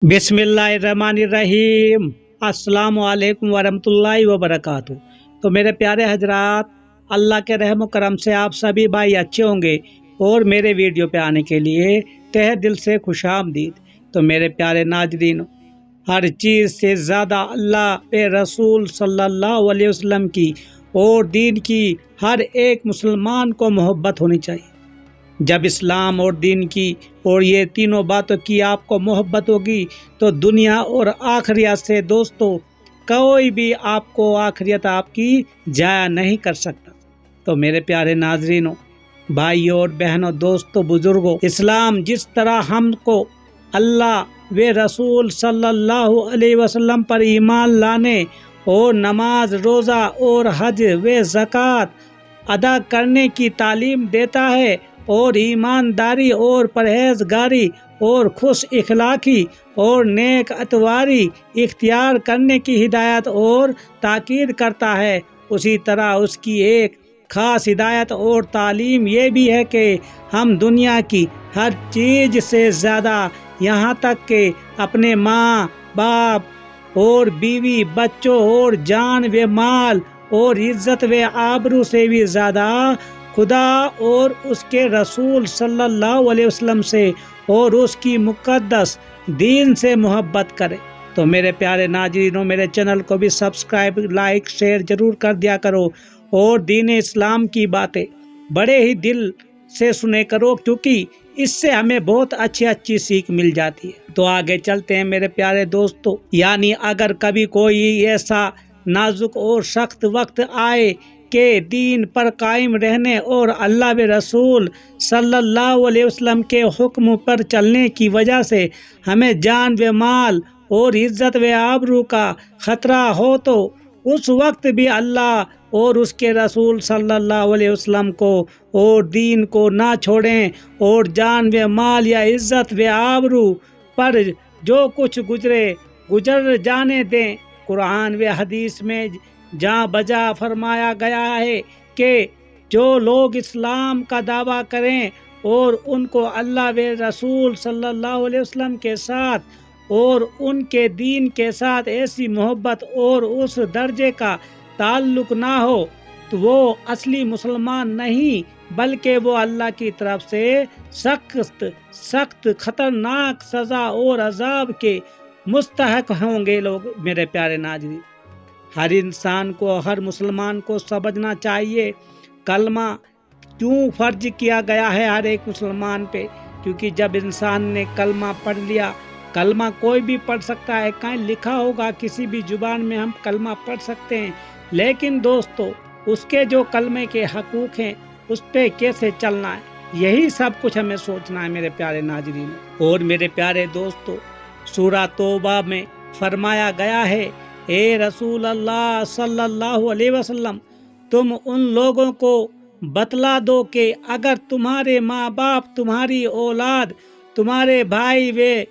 बिस्मिल्लाहिर्रहमानिर्रहीम। अस्सलामु अलैकुम वरहमतुल्लाहि वबरकातुहू। तो मेरे प्यारे हजरात, अल्लाह के रहम करम से आप सभी भाई अच्छे होंगे और मेरे वीडियो पे आने के लिए तहे दिल से खुशामदीद। तो मेरे प्यारे नाजरीन, हर चीज़ से ज़्यादा अल्लाह पे रसूल सल्लल्लाहु अलैहि वसल्लम की और दीन की हर एक मुसलमान को मोहब्बत होनी चाहिए। जब इस्लाम और दीन की और ये तीनों बातों की आपको मोहब्बत होगी तो दुनिया और आखिरत से दोस्तों कोई भी आपको आखिरत आपकी जाया नहीं कर सकता। तो मेरे प्यारे नाजरीनों, भाइयों और बहनों, दोस्तों, बुजुर्गों, इस्लाम जिस तरह हमको अल्लाह व रसूल सल्लल्लाहु अलैहि वसल्लम पर ईमान लाने और नमाज, रोज़ा और हज व ज़कात अदा करने की तालीम देता है और ईमानदारी और परहेजगारी और खुश इखलाकी और नेक अतवारी इख्तियार करने की हिदायत और ताकीद करता है, उसी तरह उसकी एक ख़ास हिदायत और तालीम ये भी है कि हम दुनिया की हर चीज़ से ज़्यादा, यहाँ तक कि अपने माँ बाप और बीवी बच्चों और जान व माल और इज़्ज़त व आबरू से भी ज़्यादा खुदा और उसके रसूल सल्लल्लाहु अलैहि वसल्लम से और उसकी मुक़द्दस दीन से मोहब्बत करें। तो मेरे प्यारे नाज़रीनों, मेरे चैनल को भी सब्सक्राइब, लाइक, शेयर ज़रूर कर दिया करो और दीन इस्लाम की बातें बड़े ही दिल से सुने करो, क्योंकि इससे हमें बहुत अच्छी सीख मिल जाती है। तो आगे चलते हैं मेरे प्यारे दोस्तों। यानी अगर कभी कोई ऐसा नाजुक और सख्त वक्त आए के दीन पर कायम रहने और अल्लाह व रसूल सल्लल्लाहु अलैहि वसल्लम के हुक्म पर चलने की वजह से हमें जान व माल और इज़्ज़त व आबरू का ख़तरा हो, तो उस वक्त भी अल्लाह और उसके रसूल सल्लल्लाहु अलैहि वसल्लम को और दीन को ना छोड़ें और जान व माल या इज़्ज़त व आबरू पर जो कुछ गुजर जाने दें। कुरान व हदीस में जहाँ बजा फरमाया गया है कि जो लोग इस्लाम का दावा करें और उनको अल्लाह व रसूल सल्लल्लाहु अलैहि वसल्लम के साथ और उनके दीन के साथ ऐसी मोहब्बत और उस दर्जे का ताल्लुक़ ना हो, तो वो असली मुसलमान नहीं, बल्कि वो अल्लाह की तरफ से सख्त ख़तरनाक सज़ा और अजाब के मुस्तहक होंगे लोग। मेरे प्यारे नाज़रीन, हर इंसान को, हर मुसलमान को समझना चाहिए कलमा क्यों फ़र्ज किया गया है हर एक मुसलमान पे। क्योंकि जब इंसान ने कलमा पढ़ लिया, कलमा कोई भी पढ़ सकता है, कहीं लिखा होगा किसी भी ज़ुबान में हम कलमा पढ़ सकते हैं, लेकिन दोस्तों उसके जो कलमे के हकूक़ हैं उस पर कैसे चलना है, यही सब कुछ हमें सोचना है मेरे प्यारे नाज़रीन। और मेरे प्यारे दोस्तों, सूरा तौबा में फरमाया गया है, ए रसूल अल्लाह सल्लल्लाहु अलैहि वसल्लम, तुम उन लोगों को बतला दो कि अगर तुम्हारे माँ बाप, तुम्हारी औलाद, तुम्हारे भाई वे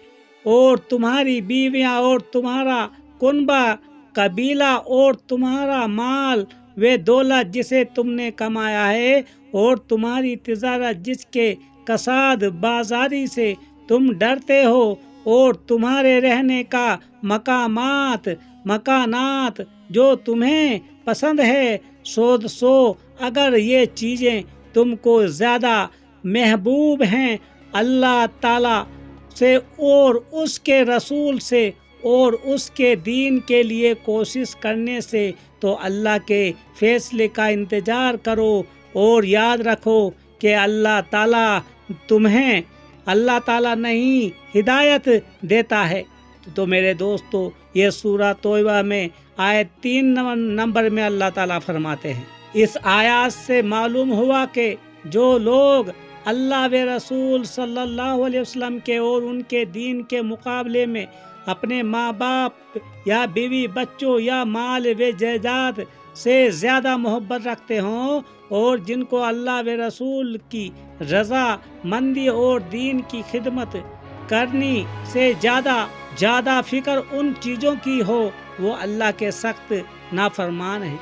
और तुम्हारी बीवियाँ और तुम्हारा कुनबा कबीला और तुम्हारा माल वे दौलत जिसे तुमने कमाया है और तुम्हारी तिजारत जिसके कसाद बाजारी से तुम डरते हो और तुम्हारे रहने का मकानात जो तुम्हें पसंद है, सो अगर ये चीज़ें तुमको ज़्यादा महबूब हैं अल्लाह ताला से और उसके रसूल से और उसके दीन के लिए कोशिश करने से, तो अल्लाह के फ़ैसले का इंतज़ार करो और याद रखो कि अल्लाह ताला नहीं हिदायत देता है। तो मेरे दोस्तों, ये सूरा तौबा में आयत 3 नंबर में अल्लाह ताला फरमाते हैं, इस आयत से मालूम हुआ कि जो लोग अल्लाह व रसूल सल्लल्लाहु अलैहि वसल्लम के और उनके दीन के मुकाबले में अपने माँ बाप या बीवी बच्चों या माल व जायदाद से ज़्यादा मोहब्बत रखते हों और जिनको अल्लाह व रसूल की रज़ा मंदी और दीन की खिदमत करनी से ज़्यादा फ़िक्र उन चीज़ों की हो, वो अल्लाह के सख्त नाफरमान हैं।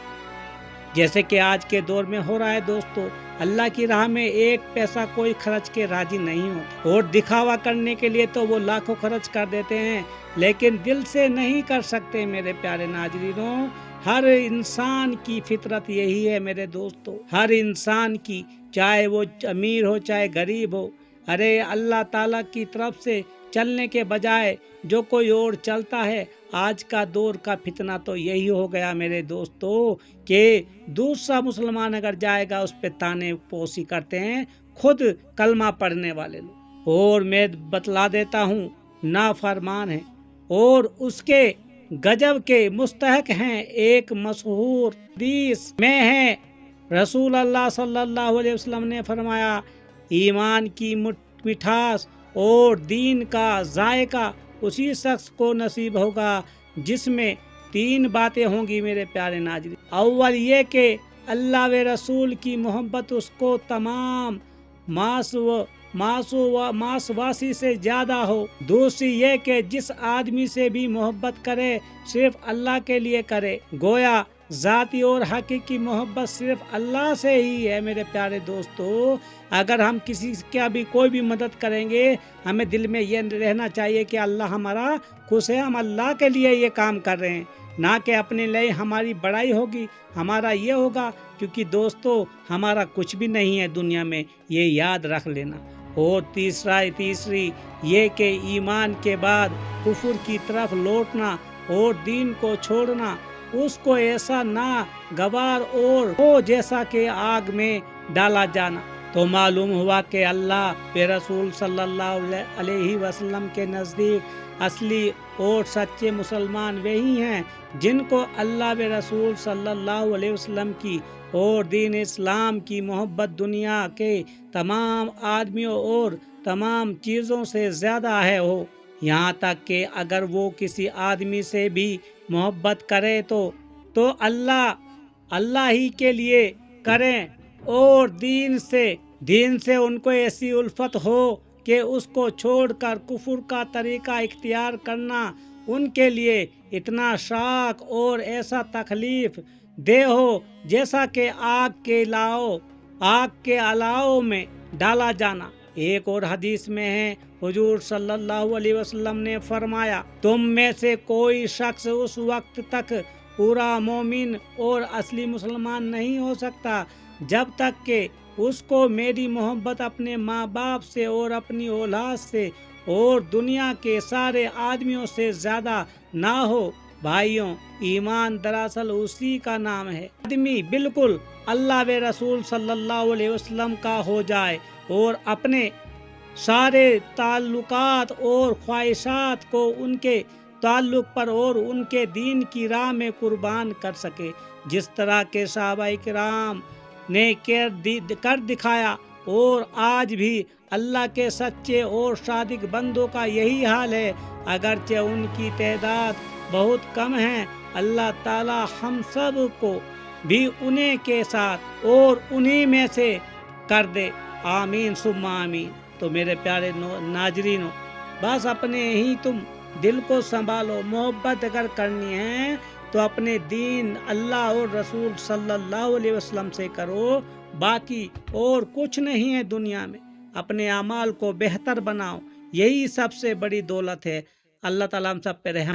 जैसे कि आज के दौर में हो रहा है दोस्तों, اللہ کی راہ میں ایک پیسہ کوئی خرچ کے راضی نہیں ہوتا، اور دکھاوا کرنے کے لیے تو وہ لاکھوں خرچ کر دیتے ہیں، لیکن دل سے نہیں کر سکتے۔ میرے پیارے ناظرینوں، ہر انسان کی فطرت یہی ہے میرے دوستو، ہر انسان کی، چاہے وہ امیر ہو چاہے غریب ہو، ارے اللہ تعالیٰ کی طرف سے چلنے کے بجائے جو کوئی اور چلتا ہے۔ آج کا دور کا فتنہ تو یہی ہو گیا میرے دوستو کہ دوسرا مسلمان اگر جائے گا اس پہ تانے پوسی کرتے ہیں خود کلمہ پڑھنے والے لوگ، اور میں بتلا دیتا ہوں نافرمان ہے اور اس کے گجب کے مستحق ہیں۔ ایک مشہور حدیث میں ہے، رسول اللہ صلی اللہ علیہ وسلم نے فرمایا، ایمان کی مٹھاس اور دین کا ذائقہ اسی شخص کو نصیب ہوگا جس میں تین باتیں ہوں گی میرے پیارے ناظرین۔ اول یہ کہ اللہ و رسول کی محبت اس کو تمام ماسواسی سے زیادہ ہو۔ دوسری یہ کہ جس آدمی سے بھی محبت کرے صرف اللہ کے لیے کرے، گویا ذاتی اور حقیقی محبت صرف اللہ سے ہی ہے۔ میرے پیارے دوستو، اگر ہم کسی کا بھی کوئی بھی مدد کریں گے، ہمیں دل میں یہ رہنا چاہیے کہ اللہ ہمارا خوش ہے، ہم اللہ کے لیے یہ کام کر رہے ہیں، نہ کہ اپنے لیے ہماری بڑائی ہوگی، ہمارا یہ ہوگا، کیونکہ دوستو ہمارا کچھ بھی نہیں ہے دنیا میں، یہ یاد رکھ لینا۔ اور تیسری یہ کہ ایمان کے بعد کفر کی طرف لوٹنا اور دین کو چھوڑنا، اس کو ایسا ناگوار اور ہو جیسا کہ آگ میں ڈالا جانا۔ تو معلوم ہوا کہ اللہ کے رسول صلی اللہ علیہ وسلم کے نزدیک اصلی اور سچے مسلمان وہی ہیں جن کو اللہ کے رسول صلی اللہ علیہ وسلم کی اور دین اسلام کی محبت دنیا کے تمام آدمیوں اور تمام چیزوں سے زیادہ ہے ہو۔ یہاں تک کہ اگر وہ کسی آدمی سے بھی محبت کرے تو اللہ ہی کے لیے کریں، اور دین سے ان کو ایسی الفت ہو کہ اس کو چھوڑ کر کفر کا طریقہ اختیار کرنا ان کے لیے اتنا شاق اور ایسا تکلیف دہ ہو جیسا کہ آگ کے الاؤ میں ڈالا جانا۔ ایک اور حدیث میں ہے، حضور صلی اللہ علیہ وسلم نے فرمایا، تم میں سے کوئی شخص اس وقت تک پورا مومن اور اصلی مسلمان نہیں ہو سکتا جب تک کہ اس کو میری محبت اپنے ماں باپ سے اور اپنی اولاد سے اور دنیا کے سارے آدمیوں سے زیادہ نہ ہو۔ بھائیوں، ایمان دراصل اسی کا نام ہے۔ آدمی بالکل اللہ و رسول صلی اللہ علیہ وسلم کا ہو جائے اور اپنے سارے تعلقات اور خواہشات کو ان کے تعلق پر اور ان کے دین کی راہ میں قربان کر سکے، جس طرح کے صحابہ کرام نے کر دکھایا، اور آج بھی اللہ کے سچے اور صادق بندوں کا یہی حال ہے، اگرچہ ان کی تعداد بہت کم ہے۔ اللہ تعالی ہم سب کو بھی انہیں کے ساتھ اور انہیں میں سے کر دے، آمین ثم آمین۔ تو میرے پیارے ناظرینوں، بس اپنے ہی تم دل کو سنبھالو، محبت اگر کرنی ہے تو اپنے دین اللہ اور رسول صلی اللہ علیہ وسلم سے کرو، باقی اور کچھ نہیں ہے دنیا میں۔ اپنے اعمال کو بہتر بناؤ، یہی سب سے بڑی دولت ہے۔ اللہ تعالیٰ ہم سب پہ رحم